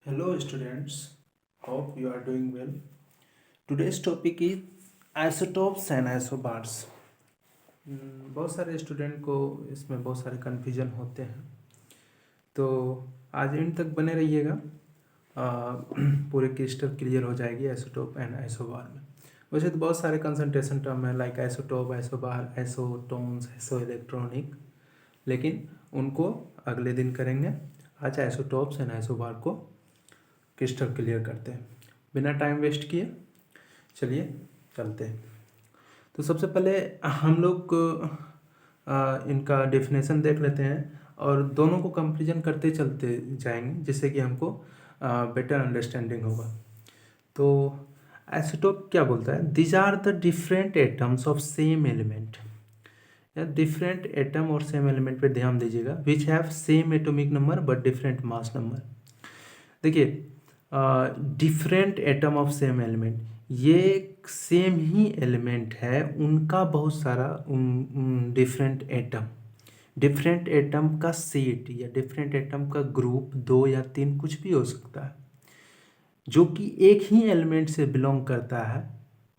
Hello students, hope you are doing well. Today's topic is isotopes and isobars. बहुत सारे student को इसमें बहुत सारे कन्फ्यूजन होते हैं, तो आज एंड तक बने रहिएगा। पूरे क्रिस्टल क्लियर हो जाएगी आइसोटोप एंड आइसोबार में। वैसे तो बहुत सारे कंसंट्रेशन टर्म है like isotope, isobar, isotones, iso electronic, लेकिन उनको अगले दिन करेंगे। आज आइसोटोप्स एंड आइसोबार को क्रिस्टल क्लियर करते हैं बिना टाइम वेस्ट किए। चलिए चलते हैं। तो सबसे पहले हम लोग इनका डेफिनेशन देख लेते हैं और दोनों को कंपेरिजन करते चलते जाएंगे, जिससे कि हमको बेटर अंडरस्टैंडिंग होगा। तो आइसोटोप क्या बोलता है? These are the different atoms of same element, या डिफरेंट एटम और सेम एलिमेंट पे ध्यान दीजिएगा, which have same atomic number but different mass number. देखिए, different atom of same element, ये सेम ही एलिमेंट है, उनका बहुत सारा डिफरेंट एटम का सेट या डिफरेंट एटम का ग्रुप 2 या 3 कुछ भी हो सकता है, जो कि एक ही एलिमेंट से बिलोंग करता है,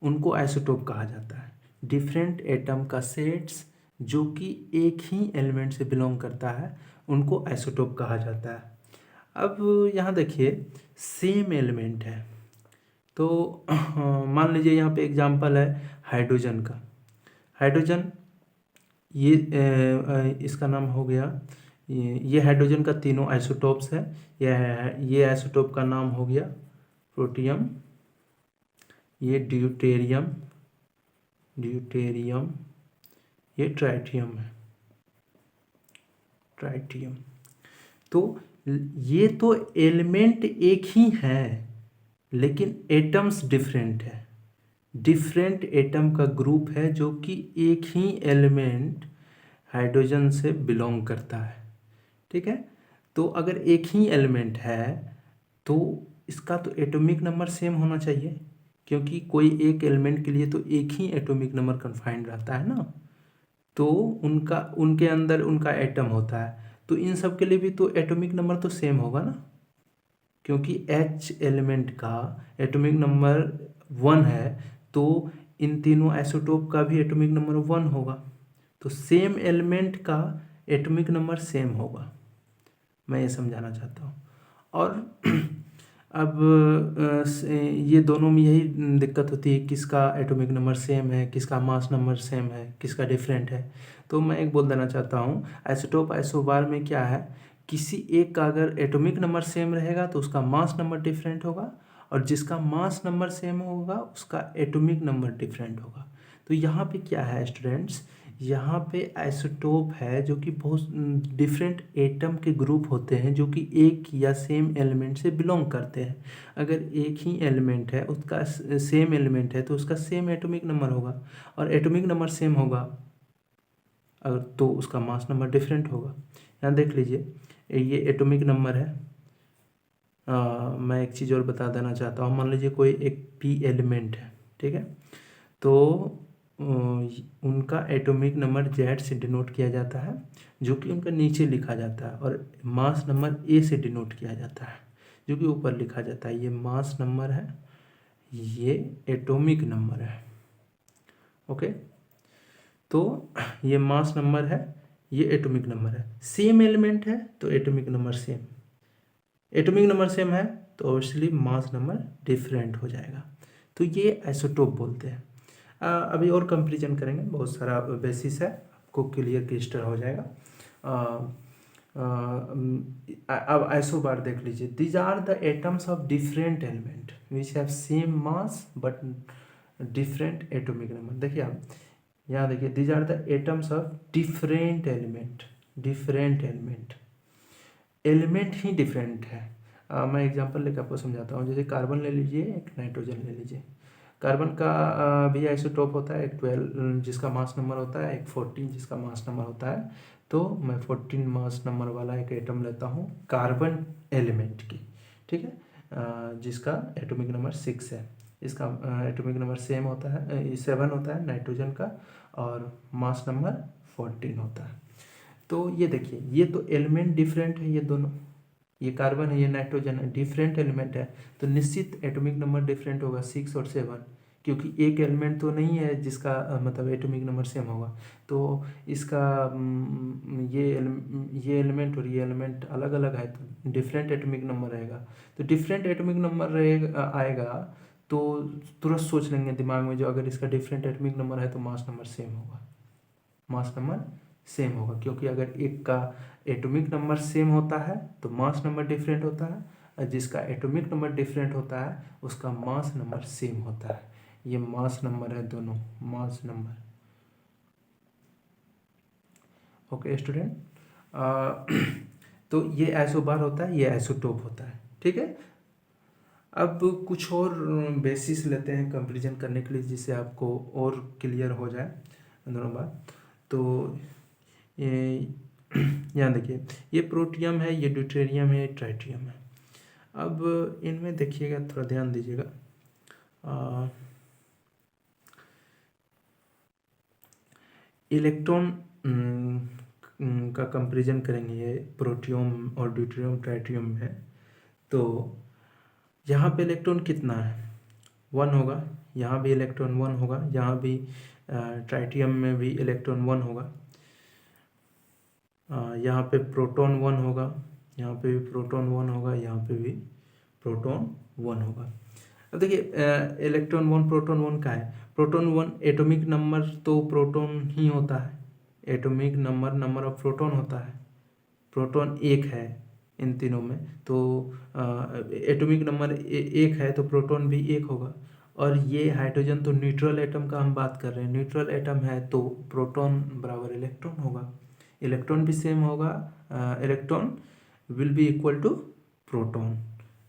उनको आइसोटोप कहा जाता है। डिफरेंट एटम का सेट्स जो कि एक ही एलिमेंट से बिलोंग करता है, उनको आइसोटोप कहा जाता है। अब यहाँ देखिए, सेम एलिमेंट है, तो मान लीजिए यहाँ पे एग्जांपल है हाइड्रोजन का। हाइड्रोजन ये इसका नाम हो गया, ये हाइड्रोजन का तीनों आइसोटोप्स है। ये आइसोटोप का नाम हो गया प्रोटियम, ये ड्यूटेरियम, ये ट्राइटियम है, ट्राइटियम। तो ये तो एलिमेंट एक ही है, लेकिन एटम्स डिफरेंट है। डिफरेंट एटम का ग्रुप है जो कि एक ही एलिमेंट हाइड्रोजन से बिलोंग करता है। ठीक है, तो अगर एक ही एलिमेंट है तो इसका तो एटॉमिक नंबर सेम होना चाहिए, क्योंकि कोई एक एलिमेंट के लिए तो एक ही एटॉमिक नंबर कन्फाइंड रहता है ना, तो उनके अंदर उनका एटम होता है, तो इन सब के लिए भी तो एटॉमिक नंबर तो सेम होगा ना, क्योंकि H एलिमेंट का एटॉमिक नंबर 1 है, तो इन तीनों आइसोटोप का भी एटॉमिक नंबर 1 होगा, तो सेम एलिमेंट का एटॉमिक नंबर सेम होगा। मैं ये समझाना चाहता हूँ। और अब ये दोनों में यही दिक्कत होती है, किसका एटॉमिक नंबर सेम है, किसका मास नंबर सेम है, किसका डिफरेंट है। तो मैं एक बोल देना चाहता हूँ, आइसोटोप आइसोबार में क्या है, किसी एक का अगर एटॉमिक नंबर सेम रहेगा तो उसका मास नंबर डिफरेंट होगा, और जिसका मास नंबर सेम होगा उसका एटॉमिक नंबर डिफरेंट होगा। तो यहाँ पे क्या है स्टूडेंट्स, यहाँ पे आइसोटोप है जो कि बहुत डिफरेंट एटम के ग्रुप होते हैं जो कि एक या सेम एलिमेंट से बिलोंग करते हैं। अगर एक ही एलिमेंट है, उसका सेम एलिमेंट है, तो उसका सेम एटॉमिक नंबर होगा, और एटॉमिक नंबर सेम होगा अगर तो उसका मास नंबर डिफरेंट होगा। यहाँ देख लीजिए, ये एटॉमिक नंबर है। मैं एक चीज़ और बता देना चाहता हूँ, मान लीजिए कोई एक पी एलिमेंट है, ठीक है, तो उनका एटॉमिक नंबर जेड से डिनोट किया जाता है, जो कि उनका नीचे लिखा जाता है, और मास नंबर ए से डिनोट किया जाता है, जो कि ऊपर लिखा जाता है। ये मास नंबर है, ये एटॉमिक नंबर है। ओके, तो ये मास नंबर है, ये एटॉमिक नंबर है। सेम एलिमेंट है तो atomic number same, atomic number same है तो ऑब्वियसली मास नंबर डिफरेंट हो जाएगा। तो ये आइसोटोप बोलते हैं। अभी और कंपेरिजन करेंगे, बहुत सारा बेसिस है, आपको क्लियर क्रिस्टल हो जाएगा। अब आइसोबार देख लीजिए, these are the atoms of different element which have same mass but different atomic number. देखिए आप यहाँ देखिए, these are the atoms of different element, element ही डिफरेंट है। मैं एग्जांपल लेकर आपको समझाता हूँ। जैसे कार्बन ले लीजिए, एक नाइट्रोजन ले लीजिए। कार्बन का भी आइसोटोप होता है, एक 12 जिसका मास नंबर होता है, एक 14 जिसका मास नंबर होता है। तो मैं 14 मास नंबर वाला एक एटम लेता हूँ कार्बन एलिमेंट की, ठीक है, जिसका एटॉमिक नंबर 6 है। इसका एटॉमिक नंबर सेम होता है, 7 होता है नाइट्रोजन का, और मास नंबर 14 होता है। तो ये देखिए, ये तो एलिमेंट डिफरेंट है, ये दोनों, ये कार्बन है, ये नाइट्रोजन है, डिफरेंट एलिमेंट है, तो निश्चित एटॉमिक नंबर डिफरेंट होगा 6 और 7, क्योंकि एक एलिमेंट तो नहीं है जिसका मतलब एटॉमिक नंबर सेम होगा। तो इसका ये एलिमेंट और ये एलिमेंट अलग अलग है, तो डिफरेंट एटॉमिक नंबर रहेगा। तो डिफरेंट एटॉमिक नंबर रहेगा आएगा तो तुरंत सोच लेंगे दिमाग में, जो अगर इसका डिफरेंट एटॉमिक नंबर है तो मास नंबर सेम होगा, मास नंबर सेम होगा, क्योंकि अगर एक का एटॉमिक नंबर सेम होता है तो मास नंबर डिफरेंट होता है, और जिसका एटॉमिक नंबर डिफरेंट होता है उसका मास नंबर सेम होता है। ये मास नंबर है दोनों, मास नंबर। ओके स्टूडेंट, तो ये आइसोबार होता है, ये आइसोटोप होता है, ठीक है। अब कुछ और बेसिस लेते हैं कंपैरिजन करने के लिए, जिससे आपको और क्लियर हो जाए दोनों बात। तो ये यहाँ देखिए, ये प्रोटियम है, ये ड्यूटेरियम है, ये ट्राइटियम है। अब इनमें देखिएगा, थोड़ा ध्यान दीजिएगा, इलेक्ट्रॉन का कंपैरिजन करेंगे ये प्रोटियम और ड्यूटेरियम ट्राइटियम में। तो यहाँ पे इलेक्ट्रॉन कितना है, 1 होगा, यहाँ भी इलेक्ट्रॉन 1 होगा, यहाँ भी ट्राइटियम में भी इलेक्ट्रॉन 1 होगा, यहाँ पे प्रोटॉन 1 होगा, यहाँ पे भी प्रोटॉन 1 होगा, यहाँ पे भी प्रोटॉन 1 होगा। अब देखिए इलेक्ट्रॉन 1 प्रोटॉन 1 का है, प्रोटॉन 1 एटॉमिक नंबर तो प्रोटॉन ही होता है, atomic number number of proton होता है, प्रोटॉन 1 है इन तीनों में, तो एटॉमिक नंबर 1 है तो प्रोटॉन भी 1 होगा। और ये हाइड्रोजन तो न्यूट्रल एटम का हम बात कर रहे हैं, न्यूट्रल एटम है तो प्रोटॉन बराबर इलेक्ट्रॉन होगा, इलेक्ट्रॉन भी सेम होगा, electron will be equal to proton,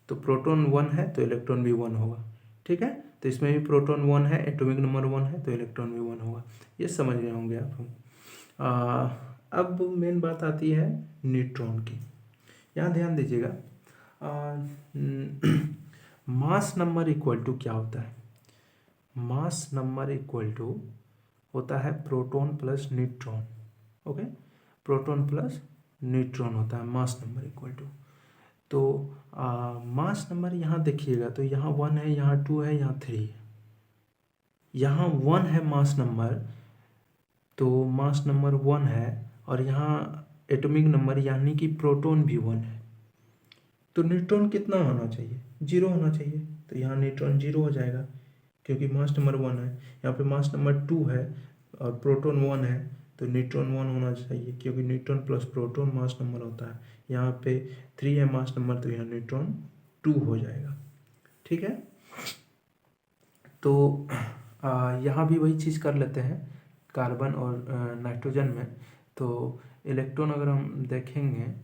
तो प्रोटॉन 1 है तो इलेक्ट्रॉन भी 1 होगा, ठीक है। तो इसमें भी प्रोटॉन 1 है, एटॉमिक नंबर 1 है तो इलेक्ट्रॉन भी 1 होगा, ये समझ रहे होंगे आप। अब मेन बात आती है न्यूट्रॉन की, यहाँ ध्यान दीजिएगा, मास नंबर इक्वल टू क्या होता है, मास नंबर इक्वल टू होता है proton plus neutron, okay, proton plus neutron होता है मास नंबर इक्वल टू। तो मास नंबर यहाँ देखिएगा, तो यहाँ 1 है, यहाँ 2 है, यहाँ 3 है, यहाँ 1 है मास नंबर, तो मास नंबर 1 है, और यहाँ एटॉमिक नंबर यानी कि प्रोटॉन भी 1 है, तो न्यूट्रॉन कितना होना चाहिए, 0 होना चाहिए, तो यहाँ न्यूट्रॉन 0 हो जाएगा, क्योंकि मास नंबर 1 है। यहाँ पे मास नंबर 2 है और प्रोटॉन 1 है, तो न्यूट्रॉन 1 होना चाहिए, क्योंकि neutron plus proton mass number होता है। यहाँ पे 3 है मास नंबर, तो यहाँ न्यूट्रॉन 2 हो जाएगा, ठीक है। तो यहाँ भी वही चीज़ कर लेते हैं कार्बन और नाइट्रोजन में। तो इलेक्ट्रॉन अगर हम देखेंगे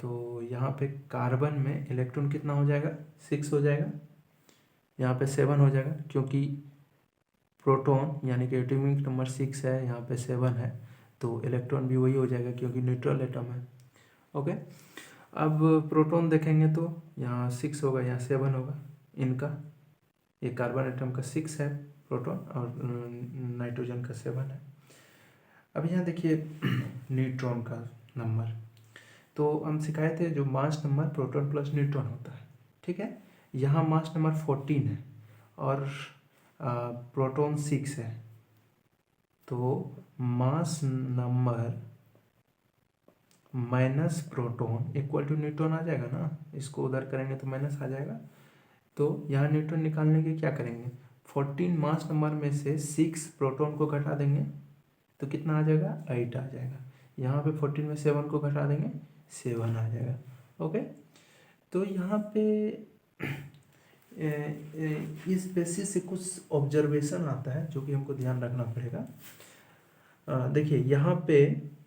तो यहाँ पे कार्बन में इलेक्ट्रॉन कितना हो जाएगा, 6 हो जाएगा, यहाँ पे 7 हो जाएगा, क्योंकि प्रोटॉन यानी कि एटॉमिक नंबर 6 है, यहाँ पे 7 है, तो इलेक्ट्रॉन भी वही हो जाएगा क्योंकि न्यूट्रल एटम है, ओके। अब प्रोटॉन देखेंगे तो यहाँ 6 होगा, यहाँ 7 होगा, इनका ये कार्बन एटम का 6 है प्रोटॉन, और नाइट्रोजन का 7 है। अब यहाँ देखिए न्यूट्रॉन का नंबर, तो हम सिखाए थे जो mass number proton plus neutron होता है, ठीक है। यहाँ मास नंबर 14 है और प्रोटॉन 6 है, तो mass number minus proton equal to neutron आ जाएगा ना, इसको उधर करेंगे तो माइनस आ जाएगा, तो यहाँ न्यूट्रॉन निकालने के क्या करेंगे, 14 मास नंबर में से 6 प्रोटॉन को घटा देंगे तो कितना आ जाएगा, 8 आ जाएगा। यहाँ पे 14 में 7 को घटा देंगे, 7 आ जाएगा, ओके। तो यहाँ पे इस बेसिस से कुछ ऑब्जर्वेशन आता है जो कि हमको ध्यान रखना पड़ेगा। देखिए यहाँ पे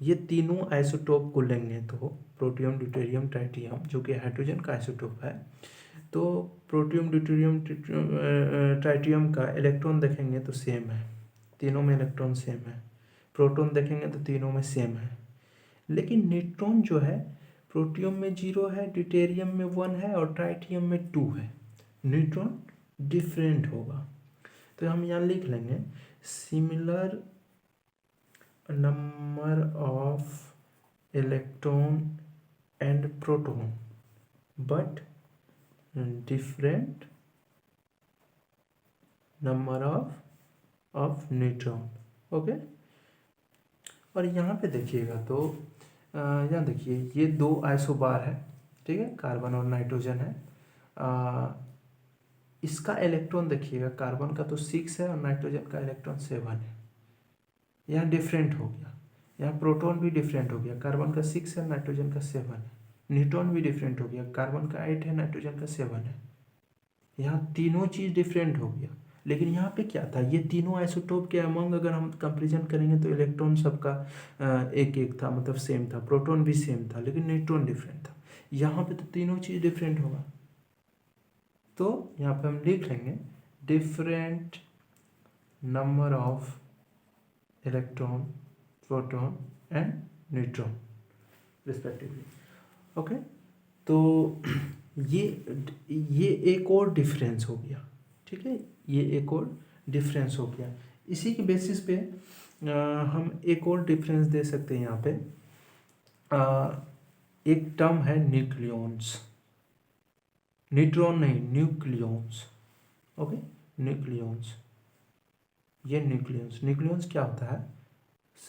ये तीनों आइसोटोप को लेंगे तो प्रोटियम ड्यूटेरियम ट्राइटियम जो कि हाइड्रोजन का आइसोटोप है, तो प्रोटियम ड्यूटेरियम ट्राइटियम का इलेक्ट्रॉन देखेंगे तो सेम है, तीनों में इलेक्ट्रॉन सेम है, प्रोटॉन देखेंगे तो तीनों में सेम है, लेकिन न्यूट्रॉन जो है प्रोटियम में 0 है, ड्यूटेरियम में 1 है और ट्राइटियम में 2 है, न्यूट्रॉन डिफरेंट होगा। तो हम यहाँ लिख लेंगे similar number of electron and proton, but different number of neutron. Okay, और यहाँ पे देखिएगा तो यहाँ देखिए ये दो आइसोबार है, ठीक है, कार्बन और नाइट्रोजन है। इसका इलेक्ट्रॉन देखिएगा, कार्बन का तो 6 है और नाइट्रोजन का इलेक्ट्रॉन 7 है। यहाँ डिफरेंट हो गया, यहाँ प्रोटॉन भी डिफरेंट हो गया, कार्बन का 6 है नाइट्रोजन का 7 है। न्यूट्रॉन भी डिफरेंट हो गया, कार्बन का 8 है नाइट्रोजन का 7 है। यहाँ तीनों चीज़ डिफरेंट हो गया। लेकिन यहाँ पे क्या था, ये तीनों आइसोटोप के अमंग अगर हम कंपेरिजन करेंगे तो इलेक्ट्रॉन सबका एक एक था, मतलब सेम था, प्रोटॉन भी सेम था, लेकिन न्यूट्रॉन डिफरेंट था। यहाँ पे तो तीनों चीज़ डिफरेंट होगा, तो यहाँ पे हम लिख लेंगे different number of electron, proton and neutron respectively. Okay, तो ये एक और डिफरेंस हो गया, ठीक है, ये एक और डिफरेंस हो गया। इसी के बेसिस पे हम एक और डिफरेंस दे सकते हैं यहाँ पे। एक टर्म है न्यूक्लियॉन्स, न्यूट्रॉन नहीं, न्यूक्लियॉन्स। ओके, न्यूक्लियॉन्स, ये न्यूक्लियॉन्स, न्यूक्लियॉन्स क्या होता है,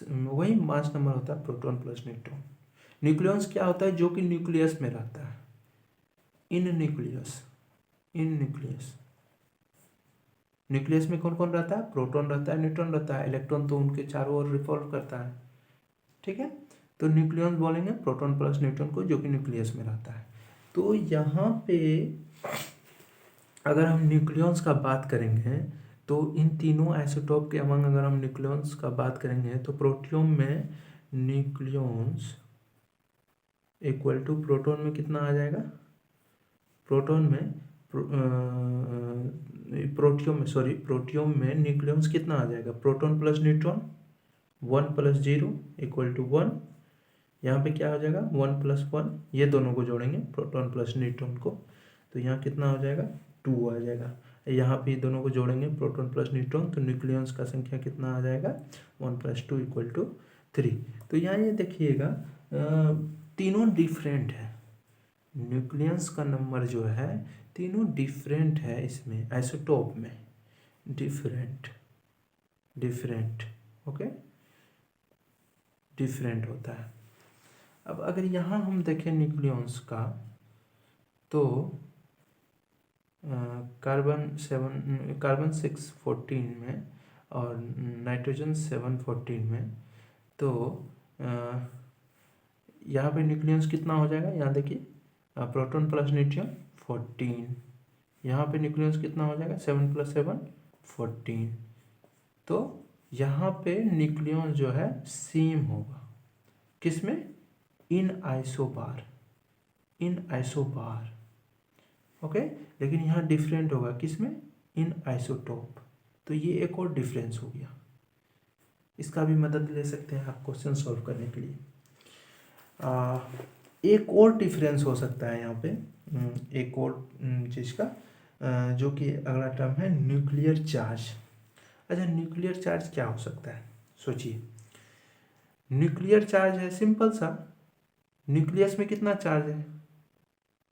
वही मास नंबर होता है प्रोटॉन प्लस न्यूट्रॉन। न्यूक्लियॉन्स क्या होता है, जो कि न्यूक्लियस में रहता है, इन न्यूक्लियस, इन न्यूक्लियस। न्यूक्लियस में कौन कौन रहता है, प्रोटॉन रहता है, न्यूट्रॉन रहता है, इलेक्ट्रॉन तो उनके चारों ओर रिवॉल्व करता है, ठीक है। तो न्यूक्लियॉन्स बोलेंगे प्रोटॉन प्लस न्यूट्रॉन को, जो कि न्यूक्लियस में रहता है। तो यहाँ पे अगर हम न्यूक्लियॉन्स का बात करेंगे तो इन तीनों आइसोटोप के अमंग अगर हम न्यूक्लियॉन्स का बात करेंगे तो प्रोटियम में न्यूक्लियॉन्स इक्वल टू प्रोटॉन में कितना आ जाएगा, प्रोटॉन में प्रोटियम में न्यूक्लियॉन्स कितना आ जाएगा, प्रोटॉन प्लस न्यूट्रॉन 1 + 0 = 1। यहाँ पे क्या हो जाएगा 1 + 1, ये दोनों को जोड़ेंगे प्रोटॉन प्लस न्यूट्रॉन को, तो यहाँ कितना हो जाएगा 2 आ जाएगा। यहाँ पे दोनों को जोड़ेंगे प्रोटॉन प्लस न्यूट्रॉन, तो न्यूक्लियॉन्स का संख्या कितना आ जाएगा 1 + 2 = 3। तो यहाँ ये देखिएगा तीनों डिफरेंट है, न्यूक्लियस का नंबर जो है तीनों डिफरेंट है, इसमें आइसोटोप में डिफरेंट, डिफरेंट, ओके, डिफरेंट होता है। अब अगर यहाँ हम देखें न्यूक्लियस का तो कार्बन 614 में और नाइट्रोजन 714 में, तो यहाँ पे न्यूक्लियस कितना हो जाएगा, यहाँ देखिए प्रोटॉन प्लस न्यूट्रॉन 14, यहाँ पे न्यूक्लियस कितना हो जाएगा 7 + 7 14। तो यहाँ पे न्यूक्लियस जो है सेम होगा, किसमें, इन आइसोबार, इन आइसोबार, ओके, लेकिन यहाँ डिफरेंट होगा किसमें, इन आइसोटोप। तो ये एक और डिफरेंस हो गया, इसका भी मदद ले सकते हैं आप क्वेश्चन सॉल्व करने के लिए। एक और डिफरेंस हो सकता है यहाँ पे, एक और चीज़ का, जो कि अगला टर्म है न्यूक्लियर चार्ज। अच्छा, न्यूक्लियर चार्ज क्या हो सकता है, सोचिए। न्यूक्लियर चार्ज है सिंपल सा, न्यूक्लियस में कितना चार्ज है,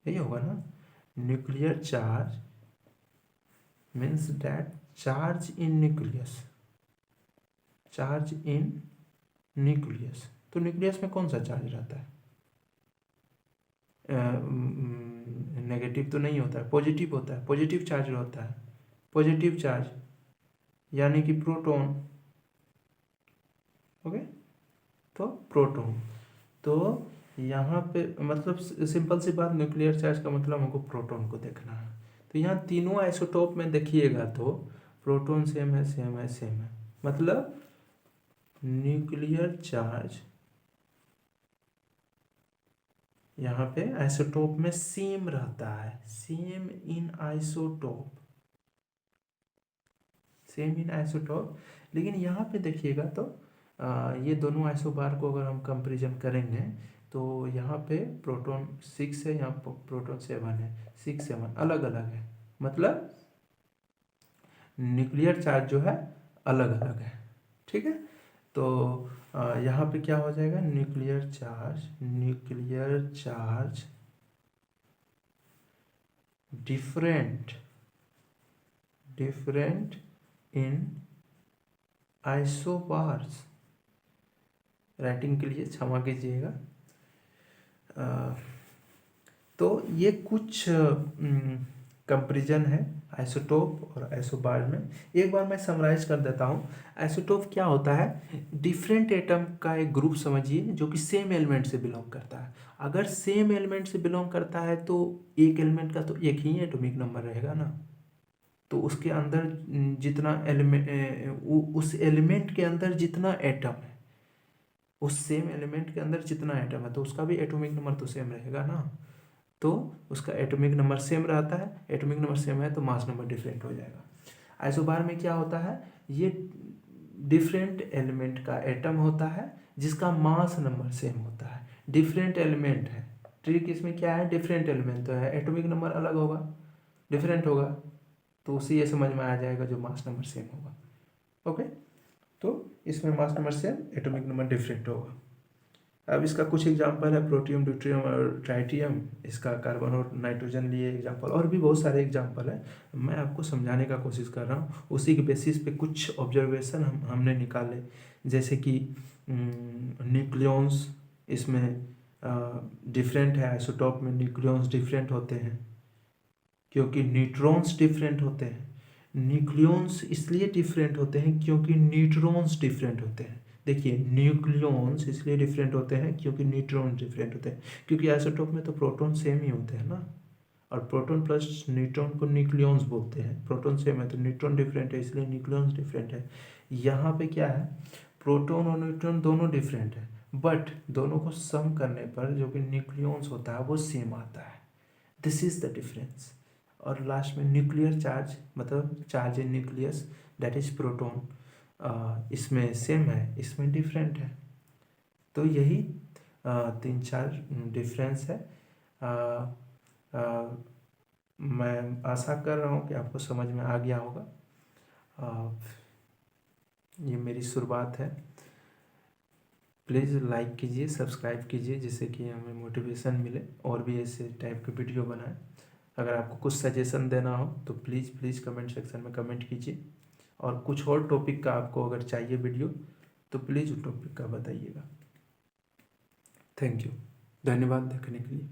यही होगा ना, nuclear charge means that charge in nucleus, charge in nucleus. तो न्यूक्लियस में कौन सा चार्ज रहता है, नेगेटिव तो नहीं होता है, पॉजिटिव होता है, पॉजिटिव चार्ज होता है, पॉजिटिव चार्ज यानी कि प्रोटॉन, ओके, तो प्रोटॉन। तो यहाँ पे मतलब सिंपल सी बात, न्यूक्लियर चार्ज का मतलब हमको प्रोटॉन को देखना है। तो यहाँ तीनों आइसोटोप में देखिएगा तो प्रोटॉन सेम है, सेम है, सेम है, मतलब न्यूक्लियर चार्ज यहाँ पे आइसोटोप में सेम रहता है, same in isotope, same in isotope. लेकिन यहाँ पे देखिएगा तो ये दोनों आइसोबार को अगर हम कंपेरिजन करेंगे तो यहाँ पे प्रोटॉन 6 है, यहाँ प्रोटॉन 7 है, 6 7 अलग अलग है, मतलब न्यूक्लियर चार्ज जो है अलग अलग है, ठीक है। तो यहाँ पे क्या हो जाएगा, nuclear charge, nuclear charge different in isobars. Writing के लिए क्षमा कीजिएगा। तो ये कुछ कंपैरिजन है आइसोटोप और आइसोबार में। एक बार मैं समराइज कर देता हूँ। आइसोटोप क्या होता है? डिफरेंट एटम का एक ग्रुप समझिए जो कि सेम एलिमेंट से बिलोंग करता है। अगर सेम एलिमेंट से बिलोंग करता है तो एक एलिमेंट का तो एक ही एटॉमिक नंबर रहेगा ना। तो उसके अंदर जितना एलिमेंट, उस एलिमेंट के अंदर जितना एटम है, उस सेम एलिमेंट के अंदर जितना एटम है तो उसका भी एटॉमिक नंबर तो सेम रहेगा ना। तो उसका एटॉमिक नंबर सेम रहता है। एटॉमिक नंबर सेम है तो मास नंबर डिफरेंट हो जाएगा। आइसोबार में क्या होता है? ये डिफरेंट एलिमेंट का एटम होता है जिसका मास नंबर सेम होता है। डिफरेंट एलिमेंट है, ट्रिक इसमें क्या है? डिफरेंट एलिमेंट तो है, एटॉमिक नंबर अलग होगा, डिफरेंट होगा, तो उसी ये समझ में आ जाएगा जो मास नंबर सेम होगा। ओके, तो इसमें mass number same, atomic number different होगा। अब इसका कुछ एग्जांपल है, प्रोटियम, ड्यूटेरियम और ट्राइटियम। इसका कार्बन और नाइट्रोजन लिए एग्जांपल, और भी बहुत सारे एग्जांपल है। मैं आपको समझाने का कोशिश कर रहा हूँ। उसी के बेसिस पे कुछ ऑब्जर्वेशन हमने निकाले, जैसे कि न्यूक्लियॉन्स इसमें डिफरेंट है। आइसोटोप में न्यूक्लियॉन्स डिफरेंट होते हैं क्योंकि न्यूट्रॉन्स डिफरेंट होते हैं। न्यूक्लियॉन्स इसलिए डिफरेंट होते हैं क्योंकि न्यूट्रॉन्स डिफरेंट होते हैं। देखिए, न्यूक्लियॉन्स इसलिए डिफरेंट होते हैं क्योंकि न्यूट्रॉन डिफरेंट होते हैं, क्योंकि आइसोटोप में तो प्रोटॉन सेम ही होते हैं ना, और प्रोटॉन प्लस न्यूट्रॉन को न्यूक्लियॉन्स बोलते हैं। प्रोटॉन सेम है तो न्यूट्रॉन डिफरेंट है, इसलिए न्यूक्लियॉन्स डिफरेंट है। यहाँ पे क्या है? प्रोटॉन और न्यूट्रॉन दोनों डिफरेंट है, बट दोनों को सम करने पर जो कि न्यूक्लियॉन्स होता है वो सेम आता है। This is the difference. और लास्ट में न्यूक्लियर चार्ज, मतलब charge in nucleus, that is proton, इसमें सेम है, इसमें डिफरेंट है। तो यही 3-4 डिफरेंस है। मैं आशा कर रहा हूँ कि आपको समझ में आ गया होगा। ये मेरी शुरुआत है। प्लीज़ लाइक कीजिए, सब्सक्राइब कीजिए, जिससे कि हमें मोटिवेशन मिले और भी ऐसे टाइप के वीडियो बनाएं। अगर आपको कुछ सजेशन देना हो तो प्लीज़ कमेंट सेक्शन में कमेंट कीजिए, और कुछ और टॉपिक का आपको अगर चाहिए वीडियो तो प्लीज़ उस टॉपिक का बताइएगा। थैंक यू, धन्यवाद देखने के लिए।